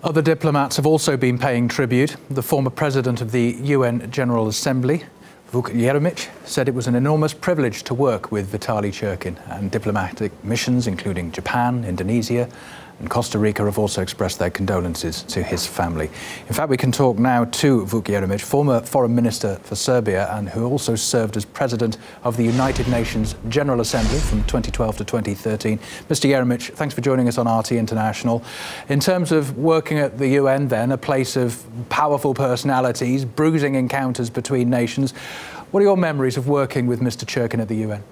Other diplomats have also been paying tribute. The former president of the UN General Assembly, Vuk Jeremić, said it was an enormous privilege to work with Vitaly Churkin, and diplomatic missions including Japan, Indonesia and Costa Rica have also expressed their condolences to his family. In fact, we can talk now to Vuk Jeremić, former foreign minister for Serbia and who also served as president of the United Nations General Assembly from 2012 to 2013. Mr. Jeremić, thanks for joining us on RT International. In terms of working at the UN then, a place of powerful personalities, bruising encounters between nations, what are your memories of working with Mr. Churkin at the UN?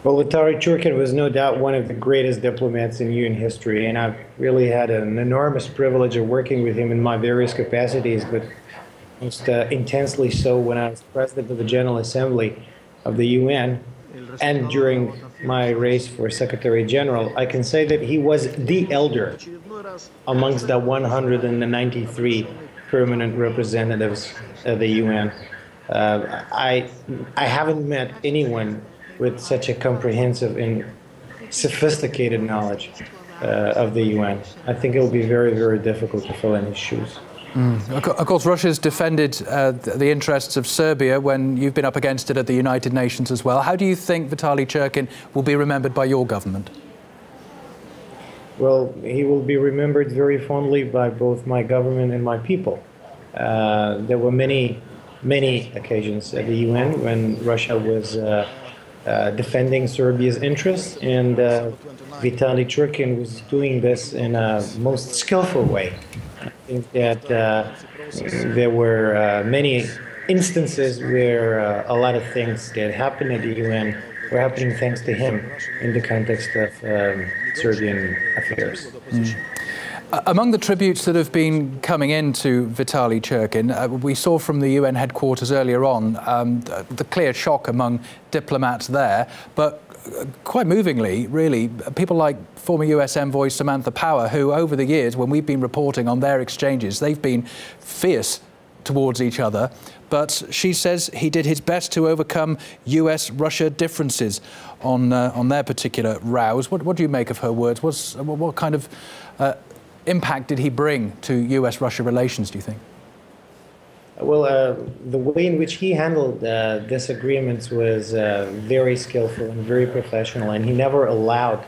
Well, Vitaly Churkin was no doubt one of the greatest diplomats in UN history, and I've really had an enormous privilege of working with him in my various capacities, but most intensely so when I was president of the General Assembly of the UN, and during my race for Secretary General. I can say that he was the elder amongst the 193 permanent representatives of the UN. I haven't met anyone with such a comprehensive and sophisticated knowledge of the UN. I think it will be very, very difficult to fill in his shoes. Of course, Russia's defended the interests of Serbia when you've been up against it at the United Nations as well. How do you think Vitaly Churkin will be remembered by your government? Well, he will be remembered very fondly by both my government and my people. There were many occasions at the UN when Russia was defending Serbia's interests, and Vitaly Churkin was doing this in a most skillful way. I think that there were many instances where a lot of things that happened at the UN were happening thanks to him in the context of Serbian affairs. Among the tributes that have been coming in to Vitaly Churkin, we saw from the UN headquarters earlier on the clear shock among diplomats there, but quite movingly, really, people like former US envoy Samantha Power, who over the years, when we've been reporting on their exchanges, they've been fierce towards each other, but she says he did his best to overcome US-Russia differences on their particular rows. What do you make of her words? What kind of impact did he bring to US-Russia relations, do you think? Well, the way in which he handled disagreements was very skillful and very professional, and he never allowed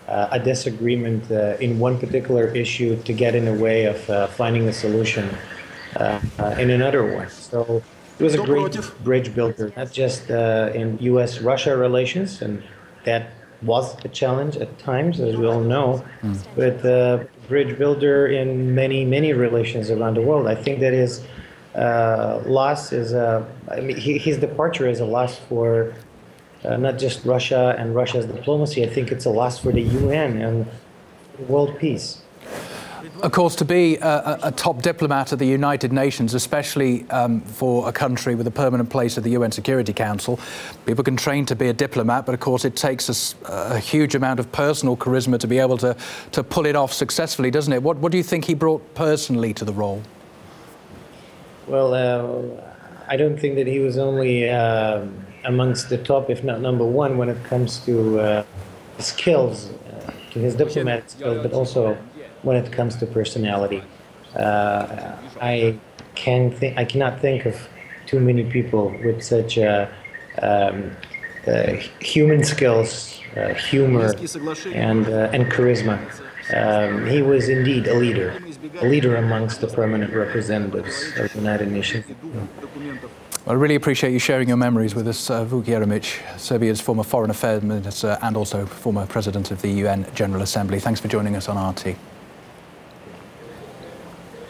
a disagreement in one particular issue to get in the way of finding a solution in another one. So he was a great bridge builder, not just in US-Russia relations, and that was a challenge at times, as we all know, but bridge builder in many relations around the world. I think that his loss is his departure is a loss for not just Russia and Russia's diplomacy. I think it's a loss for the UN and world peace. Of course, to be a top diplomat at the United Nations, especially for a country with a permanent place at the UN Security Council, people can train to be a diplomat, but of course it takes a huge amount of personal charisma to be able to pull it off successfully, doesn't it? What do you think he brought personally to the role? Well, I don't think that he was only amongst the top, if not number one, when it comes to skills, to his diplomatic skills, but also when it comes to personality. I cannot think of too many people with such human skills, humor, and charisma. He was indeed a leader amongst the permanent representatives of the United Nations. Well, I really appreciate you sharing your memories with us, Vuk Jeremić, Serbia's former foreign affairs minister and also former president of the UN General Assembly. Thanks for joining us on RT.